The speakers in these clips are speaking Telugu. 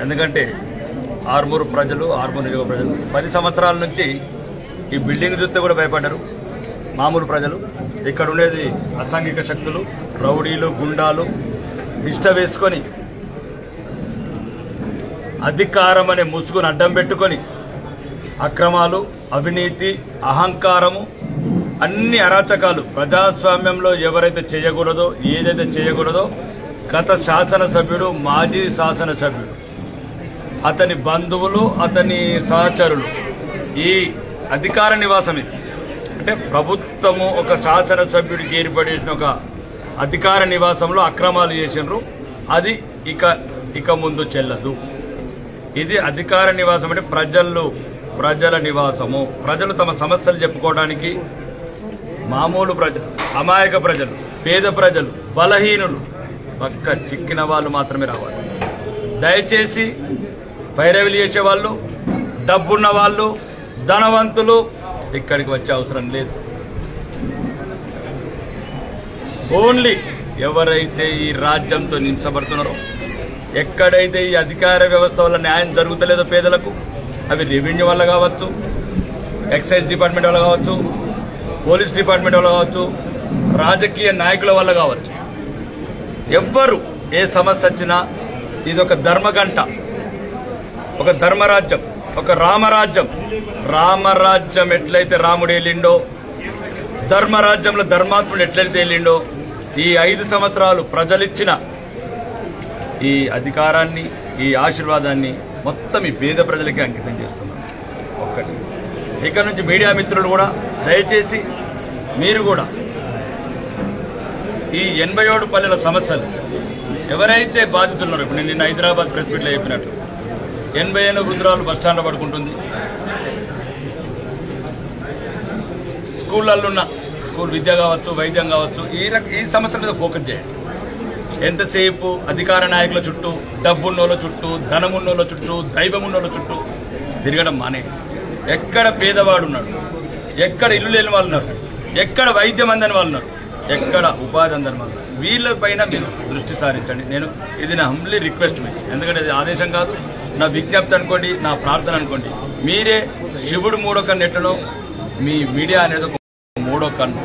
ఎందుకంటే ఆర్మూరు ప్రజలు, ఆర్మూరు నియోజక ప్రజలు 10 సంవత్సరాల నుంచి ఈ బిల్డింగ్ చూస్తే కూడా భయపడ్డారు. మామూలు ప్రజలు ఇక్కడ ఉండేది అసాంఘిక శక్తులు, రౌడీలు, గుండాలు దిష్ట వేసుకొని అధికారం అనే ముసుగును అడ్డం పెట్టుకొని అక్రమాలు, అవినీతి, అహంకారము, అన్ని అరాచకాలు ప్రజాస్వామ్యంలో ఎవరైతే చేయకూడదో, ఏదైతే చేయకూడదో గత శాసనసభ్యుడు, మాజీ శాసనసభ్యుడు, అతని బంధువులు, అతని సహచరులు ఈ అధికార నివాసం ఇది అంటే ప్రభుత్వము ఒక శాసనసభ్యుడికి ఏర్పడిన ఒక అధికార నివాసంలో అక్రమాలు చేసినారు. అది ఇక ముందు చెల్లదు. ఇది అధికార నివాసం అంటే ప్రజల నివాసము. ప్రజలు తమ సమస్యలు చెప్పుకోవడానికి మామూలు ప్రజలు, అమాయక ప్రజలు, పేద ప్రజలు, బలహీనులు, పక్క చిక్కిన వాళ్ళు మాత్రమే రావాలి. దయచేసి పైరవిలు చేసేవాళ్ళు, డబ్బున్న వాళ్ళు, ధనవంతులు ఇక్కడికి వచ్చే అవసరం లేదు. ఓన్లీ ఎవరైతే ఈ రాజ్యంతో నించబడుతున్నారో, ఎక్కడైతే ఈ అధికార వ్యవస్థ వల్ల న్యాయం జరుగుతలేదో పేదలకు, అవి రెవెన్యూ వల్ల కావచ్చు, ఎక్సైజ్ డిపార్ట్మెంట్ వల్ల కావచ్చు, పోలీస్ డిపార్ట్మెంట్ వల్ల కావచ్చు, రాజకీయ నాయకుల వల్ల కావచ్చు, ఎవ్వరు ఏ సమస్య వచ్చినా ఇది ఒక ధర్మగంట, ఒక ధర్మరాజ్యం, ఒక రామరాజ్యం. రామరాజ్యం ఎట్లయితే రాముడు వెళ్ళిండో, ధర్మరాజ్యంలో ధర్మాత్ముడు ఎట్లయితే వెళ్ళిండో, ఈ 5 సంవత్సరాలు ప్రజలిచ్చిన ఈ అధికారాన్ని, ఈ ఆశీర్వాదాన్ని మొత్తం ఈ పేద ప్రజలకి అంకితం చేస్తున్నాం. ఒక్కటి ఇక్కడ నుంచి మీడియా మిత్రులు కూడా దయచేసి మీరు కూడా ఈ 87 పల్లెల సమస్యలు ఎవరైతే బాధితున్నారో, ఇప్పుడు నేను నిన్న హైదరాబాద్ ప్రెస్ మీట్లో చెప్పినట్లు 80 ఏళ్ళ వృద్ధురాలు బస్టాండ్లో పడుకుంటుంది. స్కూళ్ళల్లో ఉన్న స్కూల్ విద్య కావచ్చు, వైద్యం కావచ్చు, ఈ సమస్యల మీద ఫోకస్ చేయండి. ఎంతసేపు అధికార నాయకుల చుట్టూ, డబ్బున్నోళ్ళ చుట్టూ, ధనమున్నోళ్ళ చుట్టూ, దైవమున్నోళ్ళ చుట్టూ తిరగడం మానే. ఎక్కడ పేదవాడు ఉన్నాడు, ఎక్కడ ఇల్లు లేని వాళ్ళు ఉన్నారు, ఎక్కడ వైద్యం అందని వాళ్ళు ఉన్నారు, ఎక్కడ ఉపాధి అందని వాళ్ళు ఉన్నారు, వీళ్ళపైన మీరు దృష్టి సారించండి. ఇది నా హంబ్లీ రిక్వెస్ట్ మీకు. ఎందుకంటే ఇది ఆదేశం కాదు, నా విజ్ఞప్తి అనుకోండి, నా ప్రార్థన అనుకోండి. మీరే శివుడు 3వ కన్ను ఎట్లనో మీ మీడియా అనేది ఒక 3వ కన్ను.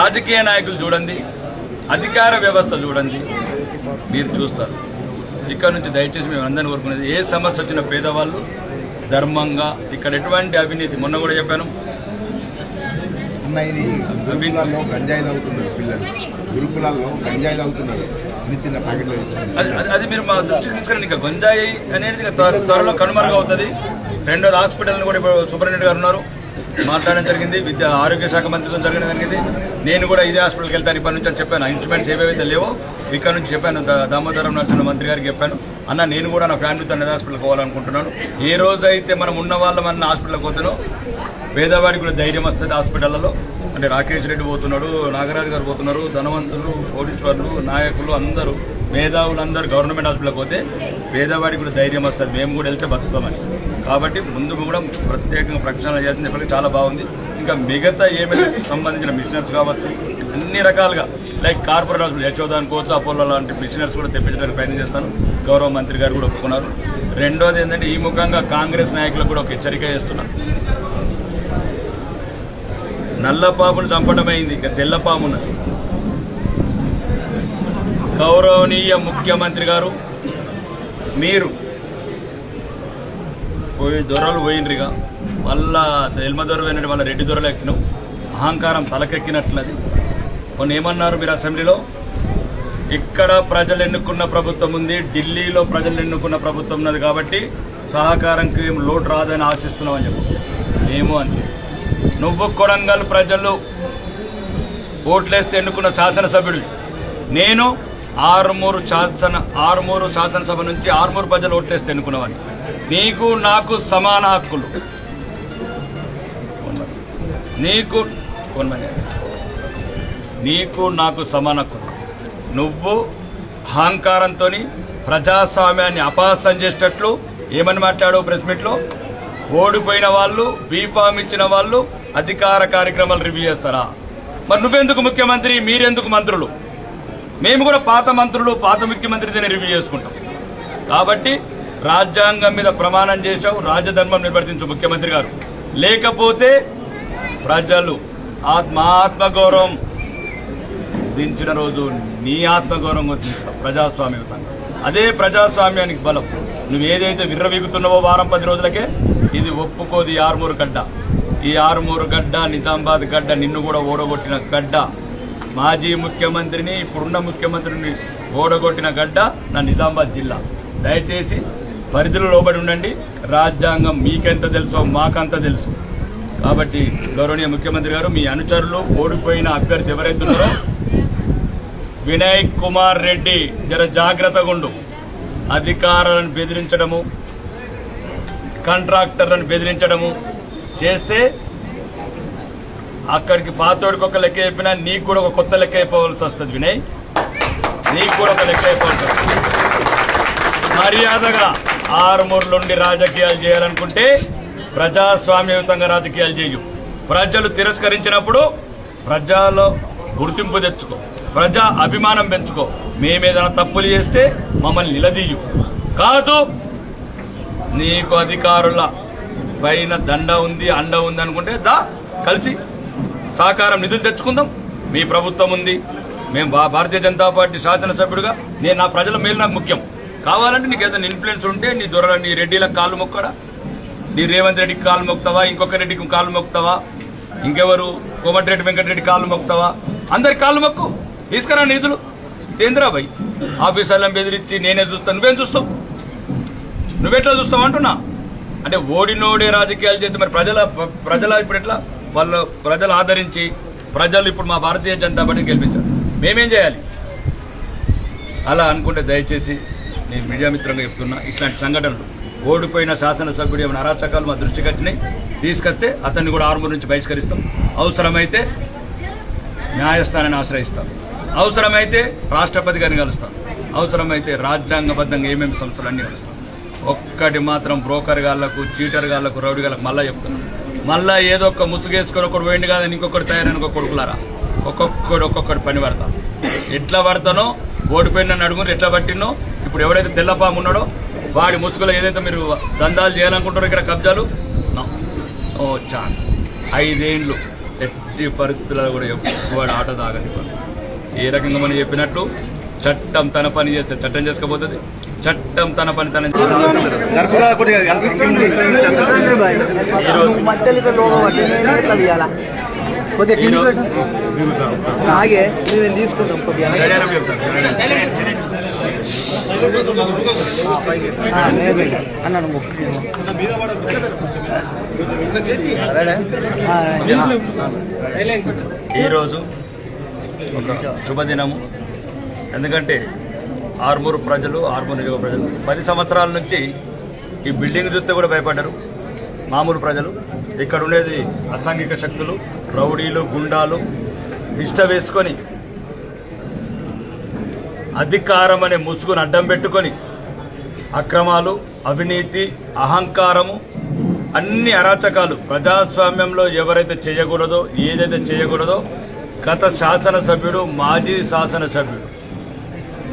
రాజకీయ నాయకులు చూడండి, అధికార వ్యవస్థ చూడండి, మీరు చూస్తారు. ఇక్కడ నుంచి దయచేసి మేము అందరినీ కోరుకునేది, ఏ సమస్య వచ్చిన పేదవాళ్ళు ధర్మంగా, ఇక్కడ ఎటువంటి అవినీతి, మొన్న కూడా చెప్పాను, ఇది గురుకులాల్లో గంజాయి తాగుతున్నారు పిల్లలు, గురుకులాల్లో గంజాయి తాగుతున్నారు చిన్న ప్యాకెట్లు. అది మీరు మా దృష్టికి తీసుకురండి. ఇంకా గంజాయి అనేది త్వరలో కనుమరుగు అవుతుంది. 2వ హాస్పిటల్ని కూడా ఇప్పుడు సూపరింటెండెంట్ గారు ఉన్నారు, మాట్లాడడం జరిగింది. ఆరోగ్య శాఖ మంత్రితో జరిగింది. నేను కూడా ఇదే హాస్పిటల్కి వెళ్తాను ఇప్పటి నుంచి అని చెప్పాను. ఇన్స్ట్రుమెంట్స్ ఏవైతే లేవో ఇక్కడ నుంచి చెప్పాను, దామోదరం నరసింహ మంత్రి గారికి చెప్పాను. అన్న నేను కూడా నా ఫ్యామిలీతో అదే హాస్పిటల్కి పోవాలనుకుంటున్నాను. ఏ రోజైతే మనం ఉన్న వాళ్ళం అన్న హాస్పిటల్కి పోతానో పేదవాడికి కూడా ధైర్యం వస్తుంది. హాస్పిటళ్లలో అంటే రాకేష్ రెడ్డి పోతున్నాడు, నాగరాజు గారు పోతున్నారు, ధనవంతులు, కోటీశ్వరులు, నాయకులు అందరూ, మేధావులు అందరూ గవర్నమెంట్ హాస్పిటల్కి పోతే పేదవాడికి కూడా ధైర్యం వస్తుంది, మేము కూడా వెళ్తే బతుకుతామని. కాబట్టి ముందు కూడా ప్రత్యేకంగా ప్రక్షాళన చేయాల్సింది ఇప్పటికీ చాలా బాగుంది. ఇంకా మిగతా ఏమైనా సంబంధించిన మిషనర్స్ కావచ్చు, అన్ని రకాలుగా లైక్ కార్పొరేట్ హాస్పిటల్ యశోద అనుకోవచ్చు, అపోలో లాంటి మిషనర్స్ కూడా తెప్పించడానికి ప్రయత్నం చేస్తాను. గౌరవ మంత్రి గారు కూడా ఒప్పుకున్నారు. రెండోది ఏంటంటే ఈ ముఖంగా కాంగ్రెస్ నాయకులకు కూడా ఒక హెచ్చరిక చేస్తున్నాను. నల్లపామును చంపడమైంది, ఇక తెల్లపాము ఉన్నది. గౌరవనీయ ముఖ్యమంత్రి గారు, మీరు దొరలు పోయినరిగా, మళ్ళా ఎల్మ దొర పోయినట్టు మళ్ళీ రెడ్డి దొరలు ఎక్కినాం. అహంకారం తలకెక్కినట్లది. కొన్ని ఏమన్నారు మీరు అసెంబ్లీలో, ఇక్కడ ప్రజలు ఎన్నుకున్న ప్రభుత్వం ఉంది, ఢిల్లీలో ప్రజలు ఎన్నుకున్న ప్రభుత్వం ఉన్నది కాబట్టి సహకారంకి ఏం లోటు రాదని ఆశిస్తున్నామని చెప్పు. మేము అంతే. నువ్వు కొడంగల్ ప్రజలు ఓట్లేస్తే ఎన్నుకున్న శాసనసభ్యుడు, నేను ఆర్మూరు శాసనసభ నుంచి ఆర్మూరు ప్రజలు ఓట్లేస్తే ఎన్నుకున్నవాడిని. నీకు నాకు సమాన హక్కులు, నీకు నాకు సమాన హక్కులు. నువ్వు అహంకారంతో ప్రజాస్వామ్యాన్ని అపహాస్యం చేసేటట్లు ఏమని మాట్లాడావు ప్రెస్ మీట్లో? ఓడిపోయిన వాళ్ళు, బీఫామ్ ఇచ్చిన వాళ్ళు అధికార కార్యక్రమాలు రివ్యూ చేస్తారా? మరి నువ్వెందుకు ముఖ్యమంత్రి, మీరెందుకు మంత్రులు? మేము కూడా పాత మంత్రులు, పాత ముఖ్యమంత్రితోనే రివ్యూ చేసుకుంటాం. కాబట్టి రాజ్యాంగం మీద ప్రమాణం చేశావు, రాజధర్మం నిర్వర్తించు ముఖ్యమంత్రి గారు. లేకపోతే ప్రజలు మా ఆత్మగౌరవం దించిన రోజు నీ ఆత్మగౌరవం తీస్తావు ప్రజాస్వామ్యయుతంగా. అదే ప్రజాస్వామ్యానికి బలం. నువ్వు ఏదైతే విర్రవీగుతున్నావో వారం 10 రోజులకే, ఇది ఒప్పుకోది ఆర్మూరు గడ్డ. ఈ ఆర్మూరు గడ్డ, నిజామాబాద్ గడ్డ, నిన్ను కూడా ఓడగొట్టిన గడ్డ. మాజీ ముఖ్యమంత్రిని, ఇప్పుడున్న ముఖ్యమంత్రిని ఓడగొట్టిన గడ్డ నా నిజామాబాద్ జిల్లా. దయచేసి పరిధిలో లోబడి ఉండండి. రాజ్యాంగం మీకెంత తెలుసో మాకంత తెలుసు. కాబట్టి గౌరవనీయ ముఖ్యమంత్రి గారు, మీ అనుచరులు, ఓడిపోయిన అభ్యర్థి ఎవరైతే ఉన్నారో వినయ్ కుమార్ రెడ్డి జర జాగ్రత్తగా ఉండు. అధికారులను బెదిరించడము, కాంట్రాక్టర్లను బెదిరించడము చేస్తే అక్కడికి పాతోడికి ఒక లెక్క చెప్పినా నీకు కూడా ఒక కొత్త లెక్క అయిపోవాల్సి వస్తుంది. వినయ్, నీకు కూడా ఒక లెక్క అయిపోవాల్సి వస్తుంది. మర్యాదగా ఆరుమూరులుండి రాజకీయాలు చేయాలనుకుంటే ప్రజాస్వామ్యయుతంగా రాజకీయాలు చేయు. ప్రజలు తిరస్కరించినప్పుడు ప్రజల్లో గుర్తింపు తెచ్చుకో, ప్రజా అభిమానం పెంచుకో. మేమేదైనా తప్పులు చేస్తే మమ్మల్ని నిలదీయు. కాదు నీకు అధికారుల పైన దండ ఉంది, అండ ఉంది అనుకుంటే దా కలిసి సహకారం నిధులు తెచ్చుకుందాం. మీ ప్రభుత్వం ఉంది, మేము భారతీయ జనతా పార్టీ శాసనసభ్యుడిగా నేను నా ప్రజల మేలు నాకు ముఖ్యం. కావాలంటే నీకు ఏదైనా ఇన్ఫ్లుయెన్స్ ఉంటే నీ రెడ్డిలకు కాళ్ళు మొక్కడా, నీ రేవంత్ రెడ్డికి కాళ్ళు మొక్తావా, ఇంకొక రెడ్డికి కాళ్ళు మొక్తావా, ఇంకెవరు కోమటిరెడ్డి వెంకటరెడ్డి కాళ్ళు మొక్తావా, అందరికి కాళ్ళు మొక్కు. తీసుకురా నిధులు. కేంద్రాబాయ్ ఆఫీసర్లను బెదిరించి నేనే చూస్తాను, నువ్వేం చూస్తావు, నువ్వెట్లా చూస్తావు అంటున్నా. అంటే ఓడినోడే రాజకీయాలు చేస్తే మరి ప్రజల ఇప్పుడు ఎట్లా వాళ్ళు ప్రజలు ఆదరించి ప్రజలు ఇప్పుడు మా భారతీయ జనతా పార్టీని గెలిపించారు, మేమేం చేయాలి? అలా అనుకుంటే దయచేసి నేను మీడియా మిత్రంగా చెప్తున్నా, ఇట్లాంటి సంఘటనలు ఓడిపోయిన శాసనసభ్యుడు ఏమైనా అరాచకాలు మా దృష్టికి వచ్చినాయి తీసుకొస్తే అతన్ని కూడా ఆర్మూరు నుంచి బహిష్కరిస్తాం. అవసరమైతే న్యాయస్థానాన్ని ఆశ్రయిస్తాం, అవసరమైతే రాష్ట్రపతి గారిని కలుస్తాం, అవసరమైతే రాజ్యాంగబద్ధంగా ఏమేమి సంస్థలన్నీ కలుస్తాం. ఒక్కటి మాత్రం బ్రోకర్ గాళ్లకు, చీటర్ గాళ్లకు, రౌడీ గాళ్లకు మళ్ళా చెప్తున్నాం, మళ్ళా ఏదో ఒక ముసుగేసుకొని ఒకటి పోయింది కాదని ఇంకొకటి తయారైన ఒక కొడుకులారా, ఒక్కొక్కటి పని పడతా. ఎట్లా పడతానో ఓడిపోయిన అడుగుని ఎట్లా పట్టినో, ఇప్పుడు ఎవరైతే తెల్లపాము ఉన్నాడో వాడి ముసుగులో ఏదైతే మీరు దందాలు చేయాలనుకుంటారో ఇక్కడ కబ్జాలు ఓ ఛాన్స్ 5 ఏళ్ళు ఎట్టి పరిస్థితుల్లో కూడా వాడు ఆట తాగని. ఏ రకంగా మనం చెప్పినట్టు చట్టం తన పని చేస్తే చట్టం చేసుకోబోతుంది, చట్టం తన పని తన ఈరోజు ఒక శుభదినము. ఎందుకంటే ఆర్మూరు ప్రజలు, ఆర్మూరు నియోజక ప్రజలు 10 సంవత్సరాల నుంచి ఈ బిల్డింగ్ చూస్తే కూడా భయపడ్డారు. మామూలు ప్రజలు ఇక్కడ ఉండేది అసాంఘిక శక్తులు, రౌడీలు, గుండాలు తిష్ట వేసుకొని అధికారం అనే ముసుగును అడ్డం పెట్టుకొని అక్రమాలు, అవినీతి, అహంకారము, అన్ని అరాచకాలు ప్రజాస్వామ్యంలో ఎవరైతే చేయకూడదో, ఏదైతే చేయకూడదో గత శాసనసభ్యుడు, మాజీ శాసనసభ్యుడు,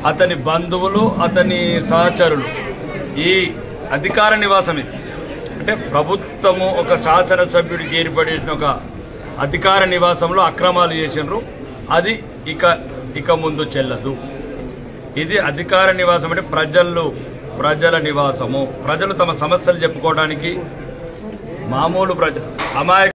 అతని బంధువులు, అతని సహచరులు ఈ అధికార నివాసం ఇది. అంటే ప్రభుత్వము ఒక శాసనసభ్యుడికి ఏర్పడిన ఒక అధికార నివాసంలో అక్రమాలు చేసినారు. అది ఇక ముందు చెల్లదు. ఇది అధికార నివాసం అంటే ప్రజల నివాసము. ప్రజలు తమ సమస్యలు చెప్పుకోవడానికి, మామూలు ప్రజలు అమాయక